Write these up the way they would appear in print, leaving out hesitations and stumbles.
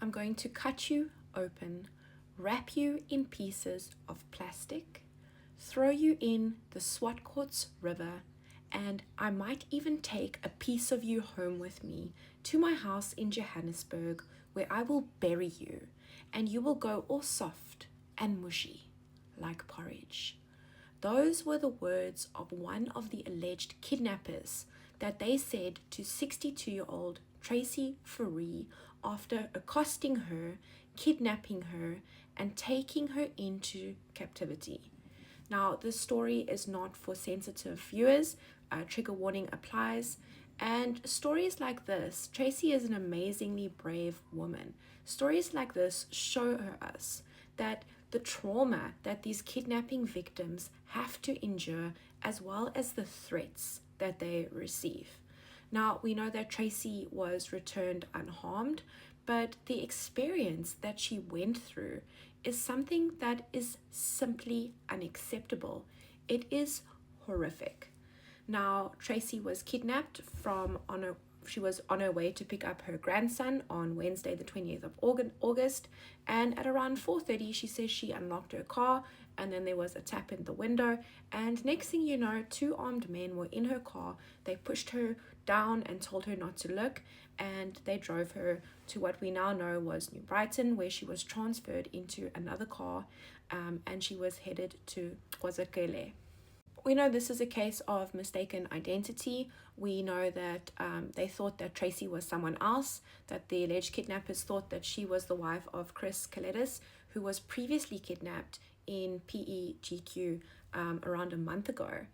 I'm going to cut you open, wrap you in pieces of plastic, throw you in the Swartkoorts River, and I might even take a piece of you home with me to my house in Johannesburg, where I will bury you, and you will go all soft and mushy, like porridge. Those were the words of one of the alleged kidnappers that they said to 62-year-old Tracey Fourie after accosting her, kidnapping her, and taking her into captivity. Now, this story is not for sensitive viewers. Trigger warning applies. And stories like this, Tracey is an amazingly brave woman. Stories like this show us that the trauma that these kidnapping victims have to endure, as well as the threats that they receive. Now, we know that Tracey was returned unharmed, but the experience that she went through is something that is simply unacceptable. It is horrific. Now, Tracey was kidnapped she was on her way to pick up her grandson on Wednesday, the 20th of August, and at around 4:30, she says she unlocked her car, and then there was a tap in the window, and next thing you know, two armed men were in her car. They pushed her down and told her not to look, and they drove her to what we now know was New Brighton, where she was transferred into another car, and she was headed to Gqeberha. We know this is a case of mistaken identity. We know that they thought that Tracey was someone else, that the alleged kidnappers thought that she was the wife of Chris Kaletis, who was previously kidnapped in PEGQ around a month ago.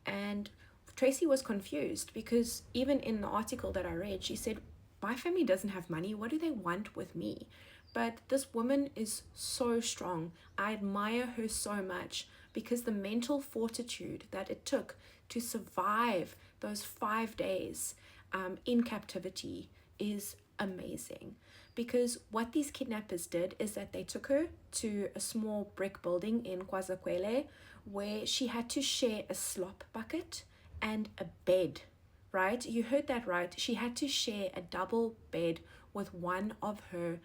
And Tracey was confused because even in the article that I read, she said, my family doesn't have money. What do they want with me? But this woman is so strong. I admire her so much because the mental fortitude that it took to survive those 5 days in captivity is amazing. Because what these kidnappers did is that they took her to a small brick building in KwaZulu, where she had to share a slop bucket and a bed, right? You heard that right. She had to share a double bed with one of her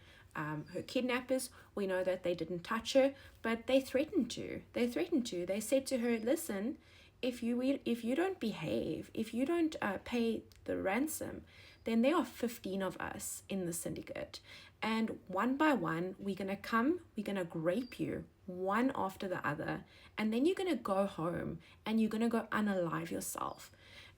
kidnappers. We know that they didn't touch her, but they threatened to. They said to her, listen, if you don't behave, if you don't pay the ransom, then there are 15 of us in the syndicate. And one by one, we're going to grape you one after the other. And then you're going to go home and you're going to go unalive yourself.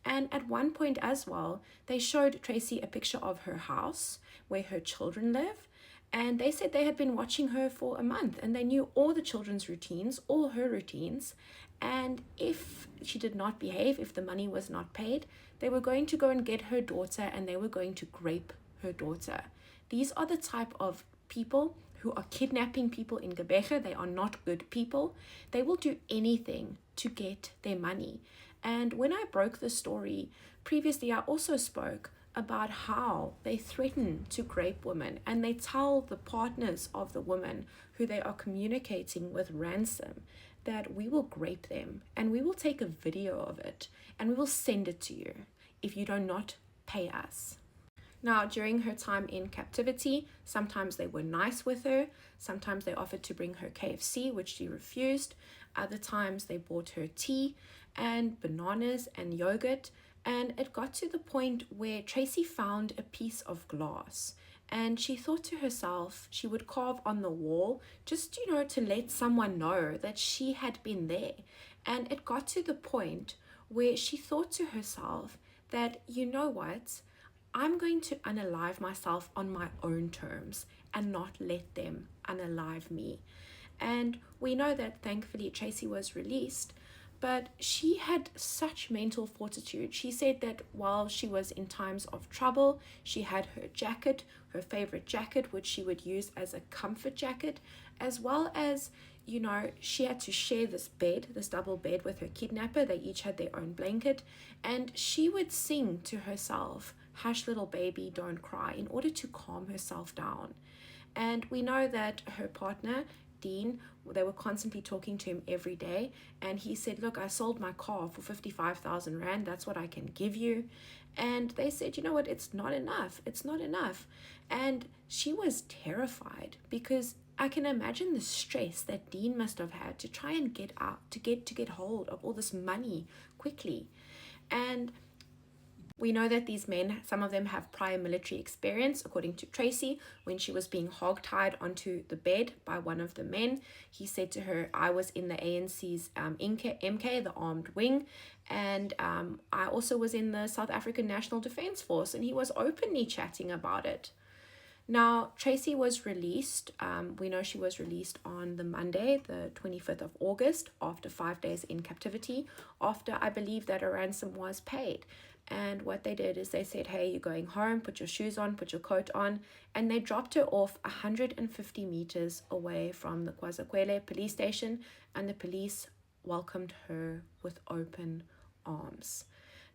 And at one point as well, they showed Tracey a picture of her house where her children live. And they said they had been watching her for a month and they knew all the children's routines, all her routines. And if she did not behave, if the money was not paid, they were going to go and get her daughter and they were going to grape her daughter. These are the type of people who are kidnapping people in Gqeberha. They are not good people. They will do anything to get their money. And when I broke the story previously, I also spoke about how they threaten to grape women and they tell the partners of the women who they are communicating with ransom that we will grape them and we will take a video of it and we will send it to you if you do not pay us. Now, during her time in captivity, sometimes they were nice with her. Sometimes they offered to bring her KFC, which she refused. Other times they bought her tea and bananas and yogurt. And it got to the point where Tracey found a piece of glass and she thought to herself she would carve on the wall just, to let someone know that she had been there. And it got to the point where she thought to herself that, you know what, I'm going to unalive myself on my own terms and not let them unalive me. And we know that thankfully Tracey was released, but she had such mental fortitude. She said that while she was in times of trouble, she had her jacket, her favorite jacket, which she would use as a comfort jacket, as well as, she had to share this bed, this double bed with her kidnapper. They each had their own blanket, and she would sing to herself, "Hush, little baby, don't cry," in order to calm herself down. And we know that her partner, Dean, they were constantly talking to him every day, and he said, look, I sold my car for 55,000 rand, that's what I can give you. And they said, you know what, it's not enough. It's not enough. And she was terrified, because I can imagine the stress that Dean must have had to try and get out, to get hold of all this money quickly. And we know that these men, some of them have prior military experience. According to Tracey, when she was being hogtied onto the bed by one of the men, he said to her, I was in the ANC's MK, the armed wing, and I also was in the South African National Defence Force, and he was openly chatting about it. Now, Tracey was released. We know she was released on the Monday, the 25th of August, after 5 days in captivity, after I believe that a ransom was paid. And what they did is they said, hey, you're going home, put your shoes on, put your coat on. And they dropped her off 150 meters away from the KwaZakwele police station. And the police welcomed her with open arms.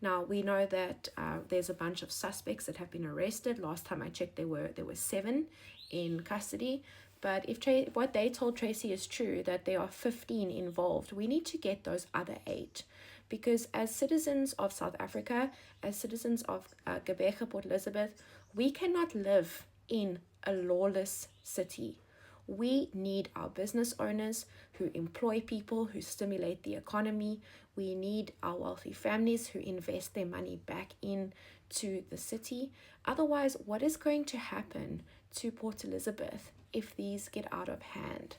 Now, we know that there's a bunch of suspects that have been arrested. Last time I checked, there were 7 in custody. But if what they told Tracey is true, that there are 15 involved, we need to get those other 8. Because as citizens of South Africa, as citizens of Gqeberha, Port Elizabeth, we cannot live in a lawless city. We need our business owners who employ people, who stimulate the economy. We need our wealthy families who invest their money back into the city. Otherwise, what is going to happen to Port Elizabeth if these get out of hand?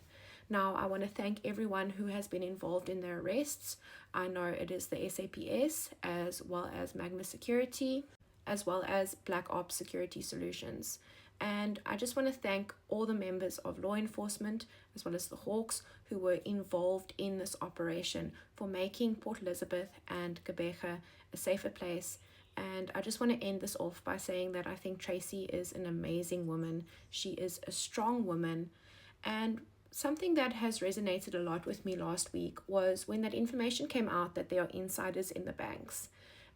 Now, I want to thank everyone who has been involved in the arrests. I know it is the SAPS, as well as Magma Security, as well as Black Ops Security Solutions. And I just want to thank all the members of law enforcement, as well as the Hawks, who were involved in this operation for making Port Elizabeth and Gqeberha a safer place. And I just want to end this off by saying that I think Tracey is an amazing woman. She is a strong woman. And something that has resonated a lot with me last week was when that information came out that there are insiders in the banks.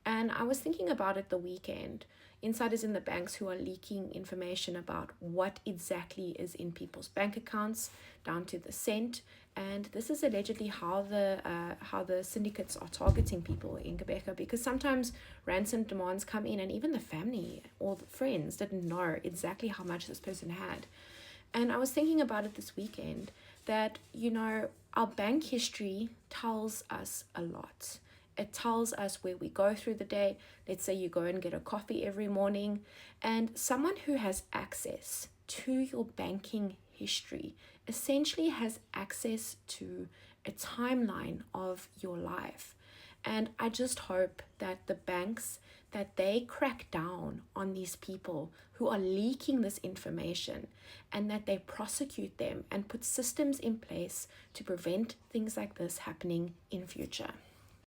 And I was thinking about it the weekend. Insiders in the banks who are leaking information about what exactly is in people's bank accounts, down to the cent. And this is allegedly how the syndicates are targeting people in Gqeberha, because sometimes ransom demands come in and even the family or the friends didn't know exactly how much this person had. And I was thinking about it this weekend that, you know, our bank history tells us a lot. It tells us where we go through the day. Let's say you go and get a coffee every morning, and someone who has access to your banking history essentially has access to a timeline of your life. And I just hope that the banks, that they crack down on these people who are leaking this information, and that they prosecute them and put systems in place to prevent things like this happening in future.